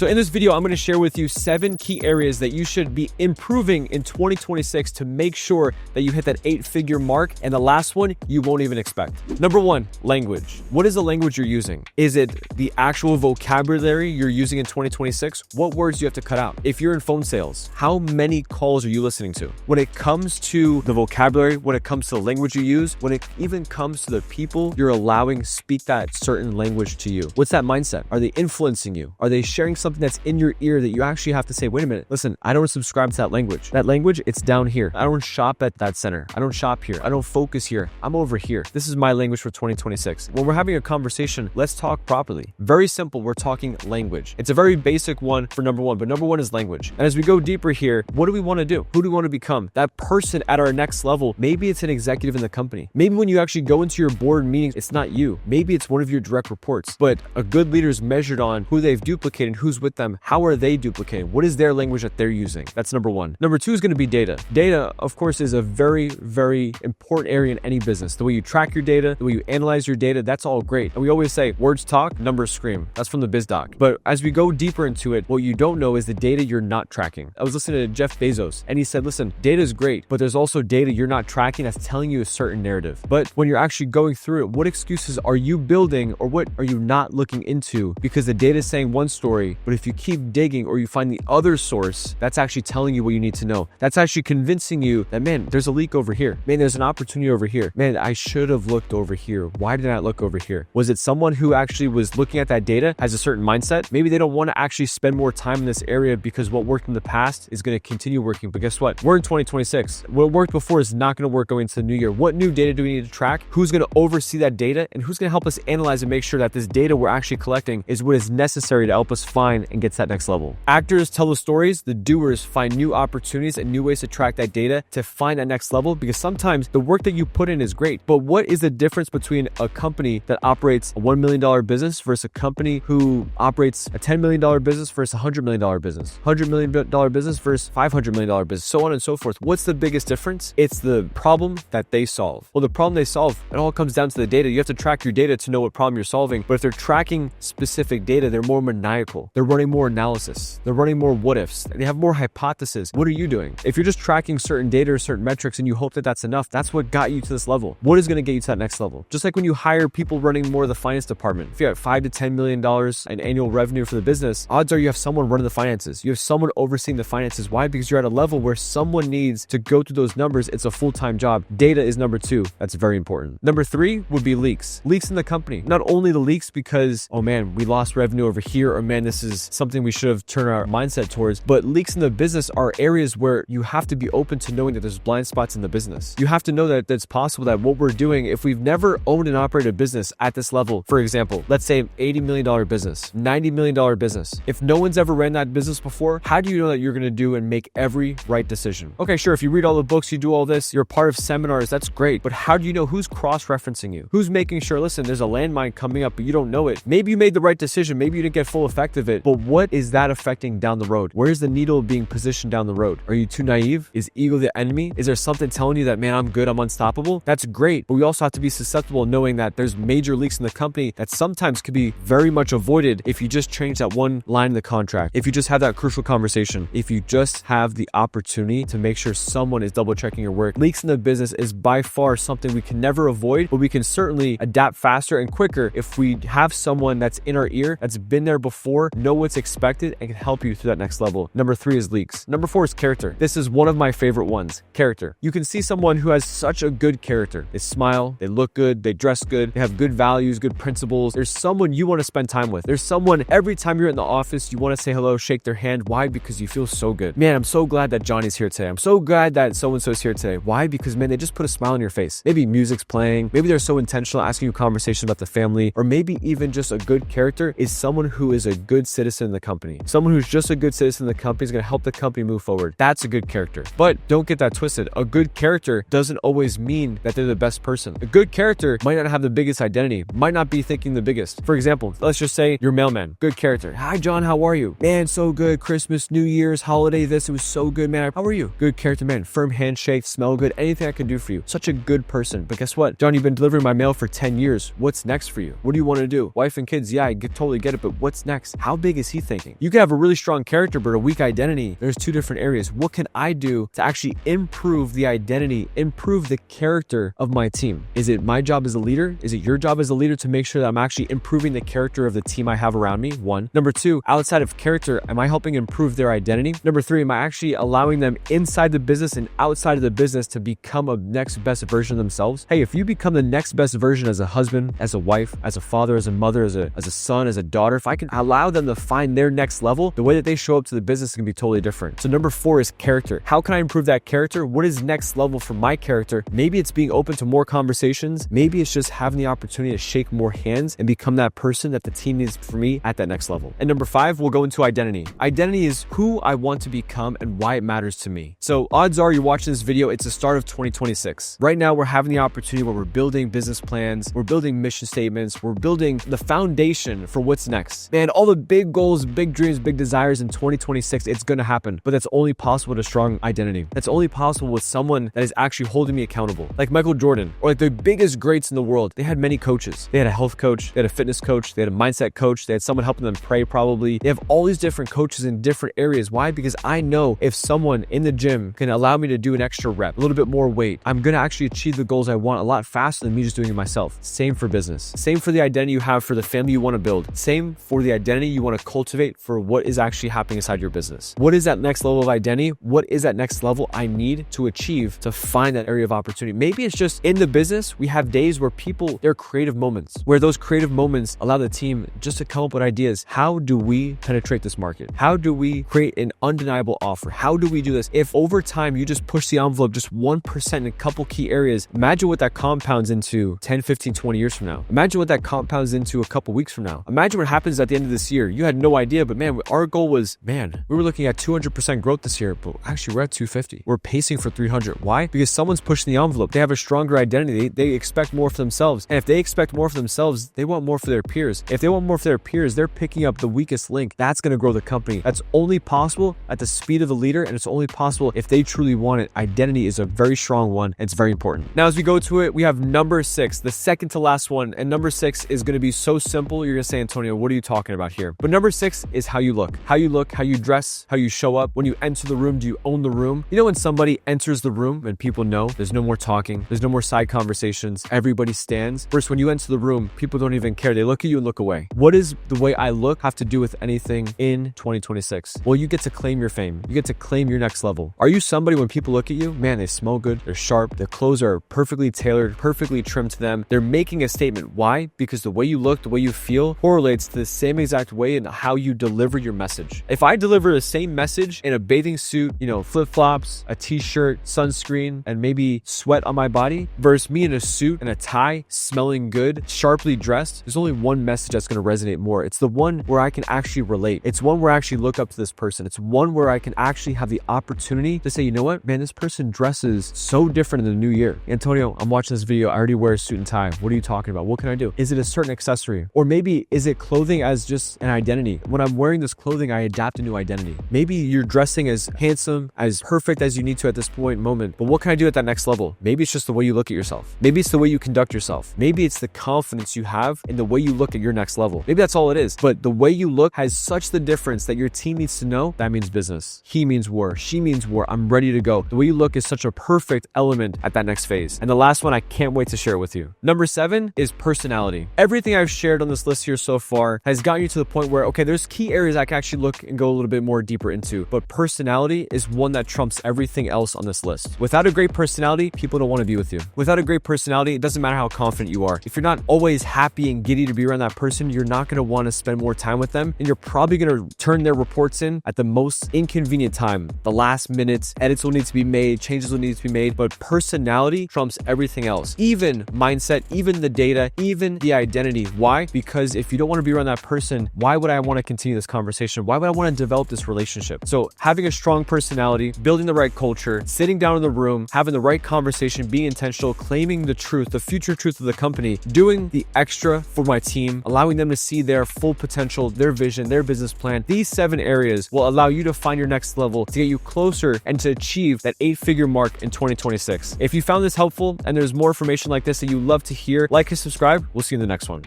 So in this video, I'm going to share with you 7 key areas that you should be improving in 2026 to make sure that you hit that 8-figure mark. And the last one, you won't even expect. Number 1, language. What is the language you're using? Is it the actual vocabulary you're using in 2026? What words do you have to cut out? If you're in phone sales, how many calls are you listening to? When it comes to the vocabulary, when it comes to the language you use, when it even comes to the people you're allowing speak that certain language to you, what's that mindset? Are they influencing you? Are they sharing something that's in your ear that you actually have to say, wait a minute, listen, I don't subscribe to that language. That language, it's down here. I don't shop at that center. I don't shop here. I don't focus here. I'm over here. This is my language for 2026. When we're having a conversation, let's talk properly. Very simple. We're talking language. It's a very basic one for number 1, but number 1 is language. And as we go deeper here, what do we want to do? Who do we want to become? That person at our next level. Maybe it's an executive in the company. Maybe when you actually go into your board meetings, it's not you. Maybe it's one of your direct reports. But a good leader is measured on who they've duplicated, who's with them, how are they duplicating, what is their language that they're using. That's number 1. Number 2 is going to be data. Data, of course, is a very, very important area in any business. The way you track your data, the way you analyze your data, that's all great. And we always say, words talk, numbers scream. That's from the biz doc. But as we go deeper into it, what you don't know is the data you're not tracking. I was listening to Jeff Bezos, and he said, listen, data is great, but there's also data you're not tracking that's telling you a certain narrative. But when you're actually going through it, what excuses are you building, or what are you not looking into? Because the data is saying one story, but if you keep digging or you find the other source, that's actually telling you what you need to know. That's actually convincing you that, man, there's a leak over here. Man, there's an opportunity over here. Man, I should have looked over here. Why did I not look over here? Was it someone who actually was looking at that data, has a certain mindset? Maybe they don't want to actually spend more time in this area because what worked in the past is going to continue working. But guess what? We're in 2026. What worked before is not going to work going into the new year. What new data do we need to track? Who's going to oversee that data? And who's going to help us analyze and make sure that this data we're actually collecting is what is necessary to help us find and get to that next level? Actors tell the stories, the doers find new opportunities and new ways to track that data to find that next level, because sometimes the work that you put in is great, but what is the difference between a company that operates a $1 million business versus a company who operates a $10 million business versus a $100 million business, $100 million business versus $500 million business, so on and so forth? What's the biggest difference? It's the problem that they solve. Well, the problem they solve, it all comes down to the data. You have to track your data to know what problem you're solving, but if they're tracking specific data, they're more maniacal. They're running more analysis. They're running more what ifs. They have more hypotheses. What are you doing? If you're just tracking certain data or certain metrics and you hope that that's enough, that's what got you to this level. What is going to get you to that next level? Just like when you hire people running more of the finance department, if you have $5 to $10 million in annual revenue for the business, odds are you have someone running the finances. You have someone overseeing the finances. Why? Because you're at a level where someone needs to go through those numbers. It's a full-time job. Data is number 2. That's very important. Number 3 would be leaks. Leaks in the company. Not only the leaks because, oh man, we lost revenue over here, or man, this is something we should have turned our mindset towards, but leaks in the business are areas where you have to be open to knowing that there's blind spots in the business. You have to know that it's possible that what we're doing, if we've never owned and operated a business at this level, for example, let's say $80 million business, $90 million business. If no one's ever ran that business before, how do you know that you're going to do and make every right decision? Okay, sure, if you read all the books, you do all this, you're part of seminars, that's great, but how do you know who's cross-referencing you? Who's making sure, listen, there's a landmine coming up, but you don't know it. Maybe you made the right decision, maybe you didn't get full effect of it, but what is that affecting down the road? Where's the needle being positioned down the road? Are you too naive? Is ego the enemy? Is there something telling you that, man, I'm good, I'm unstoppable? That's great, but we also have to be susceptible knowing that there's major leaks in the company that sometimes could be very much avoided if you just change that one line in the contract, if you just have that crucial conversation, if you just have the opportunity to make sure someone is double checking your work. Leaks in the business is by far something we can never avoid, but we can certainly adapt faster and quicker if we have someone that's in our ear, that's been there before, know what's expected, and can help you through that next level. Number 3 is leaks. Number 4 is character. This is one of my favorite ones. Character. You can see someone who has such a good character. They smile, they look good, they dress good, they have good values, good principles. There's someone you want to spend time with. There's someone every time you're in the office, you want to say hello, shake their hand. Why? Because you feel so good. Man, I'm so glad that Johnny's here today. I'm so glad that so-and-so's here today. Why? Because, man, they just put a smile on your face. Maybe music's playing. Maybe they're so intentional asking you conversations about the family, or maybe even just a good character is someone who is a good citizen in the company. Someone who's just a good citizen in the company is going to help the company move forward. That's a good character. But don't get that twisted. A good character doesn't always mean that they're the best person. A good character might not have the biggest identity, might not be thinking the biggest. For example, let's just say you're mailman. Good character. Hi, John, how are you? Man, so good. Christmas, New Year's, holiday, this, it was so good, man. How are you? Good character, man. Firm handshake, smell good, anything I can do for you. Such a good person. But guess what? John, you've been delivering my mail for 10 years. What's next for you? What do you want to do? Wife and kids, yeah, totally get it, but what's next? How big big is he thinking? You could have a really strong character, but a weak identity. There's two different areas. What can I do to actually improve the identity, improve the character of my team? Is it my job as a leader? Is it your job as a leader to make sure that I'm actually improving the character of the team I have around me? One. Number two, outside of character, am I helping improve their identity? Number three, am I actually allowing them inside the business and outside of the business to become a next best version of themselves? Hey, if you become the next best version as a husband, as a wife, as a father, as a mother, as a son, as a daughter, if I can allow them to find their next level, the way that they show up to the business can be totally different. So number four is character. How can I improve that character? What is next level for my character? Maybe it's being open to more conversations. Maybe it's just having the opportunity to shake more hands and become that person that the team needs for me at that next level. And number five, we'll go into identity. Identity is who I want to become and why it matters to me. So odds are you're watching this video, it's the start of 2026. Right now, we're having the opportunity where we're building business plans, we're building mission statements, we're building the foundation for what's next. Man, all the big goals, big dreams, big desires in 2026, it's gonna happen. But that's only possible with a strong identity. That's only possible with someone that is actually holding me accountable. Like Michael Jordan, or like the biggest greats in the world. They had many coaches. They had a health coach, they had a fitness coach, they had a mindset coach, they had someone helping them pray probably. They have all these different coaches in different areas. Why? Because I know if someone in the gym can allow me to do an extra rep, a little bit more weight, I'm gonna actually achieve the goals I want a lot faster than me just doing it myself. Same for business. Same for the identity you have for the family you want to build. Same for the identity you want to cultivate for what is actually happening inside your business. What is that next level of identity? What is that next level I need to achieve to find that area of opportunity? Maybe it's just in the business, we have days where there are creative moments, where those creative moments allow the team just to come up with ideas. How do we penetrate this market? How do we create an undeniable offer? How do we do this? If over time you just push the envelope just 1% in a couple key areas, imagine what that compounds into 10, 15, 20 years from now. Imagine what that compounds into a couple weeks from now. Imagine what happens at the end of this year. You had no idea, but man, our goal was, man, we were looking at 200% growth this year, but actually we're at 250. We're pacing for 300. Why? Because someone's pushing the envelope. They have a stronger identity. They expect more for themselves. And if they expect more for themselves, they want more for their peers. If they want more for their peers, they're picking up the weakest link. That's going to grow the company. That's only possible at the speed of the leader, and it's only possible if they truly want it. Identity is a very strong one. It's very important. Now, as we go to it, we have number 6, the second to last one. And number 6 is going to be so simple. You're going to say, Antonio, what are you talking about here? But number 6 is how you look. How you look, how you dress, how you show up. When you enter the room, do you own the room? You know, when somebody enters the room and people know there's no more talking, there's no more side conversations, everybody stands. Versus when you enter the room, people don't even care. They look at you and look away. What does the way I look have to do with anything in 2026? Well, you get to claim your fame. You get to claim your next level. Are you somebody when people look at you, man, they smell good, they're sharp, their clothes are perfectly tailored, perfectly trimmed to them. They're making a statement. Why? Because the way you look, the way you feel correlates to the same exact way in how you deliver your message. If I deliver the same message in a bathing suit, flip-flops, a t-shirt, sunscreen, and maybe sweat on my body versus me in a suit and a tie, smelling good, sharply dressed, there's only one message that's going to resonate more. It's the one where I can actually relate. It's one where I actually look up to this person. It's one where I can actually have the opportunity to say, you know what, man, this person dresses so different in the new year. Antonio, I'm watching this video. I already wear a suit and tie. What are you talking about? What can I do? Is it a certain accessory? Or maybe is it clothing as just an identity? When I'm wearing this clothing, I adapt a new identity. Maybe you're dressing as handsome, as perfect as you need to at this moment, but what can I do at that next level? Maybe it's just the way you look at yourself. Maybe it's the way you conduct yourself. Maybe it's the confidence you have in the way you look at your next level. Maybe that's all it is. But the way you look has such the difference that your team needs to know that means business. He means war. She means war. I'm ready to go. The way you look is such a perfect element at that next phase. And the last one, I can't wait to share with you. Number 7 is personality. Everything I've shared on this list here so far has gotten you to the point where, okay, there's key areas I can actually look and go a little bit more deeper into, but personality is one that trumps everything else on this list. Without a great personality, people don't want to be with you. Without a great personality, it doesn't matter how confident you are. If you're not always happy and giddy to be around that person, you're not going to want to spend more time with them, and you're probably going to turn their reports in at the most inconvenient time. The last minutes, edits will need to be made, changes will need to be made, but personality trumps everything else. Even mindset, even the data, even the identity. Why? Because if you don't want to be around that person, why would I want to continue this conversation? Why would I want to develop this relationship? So having a strong personality, building the right culture, sitting down in the room, having the right conversation, being intentional, claiming the truth, the future truth of the company, doing the extra for my team, allowing them to see their full potential, their vision, their business plan. These 7 areas will allow you to find your next level, to get you closer and to achieve that 8-figure mark in 2026. If you found this helpful and there's more information like this that you love to hear, like and subscribe. We'll see you in the next one.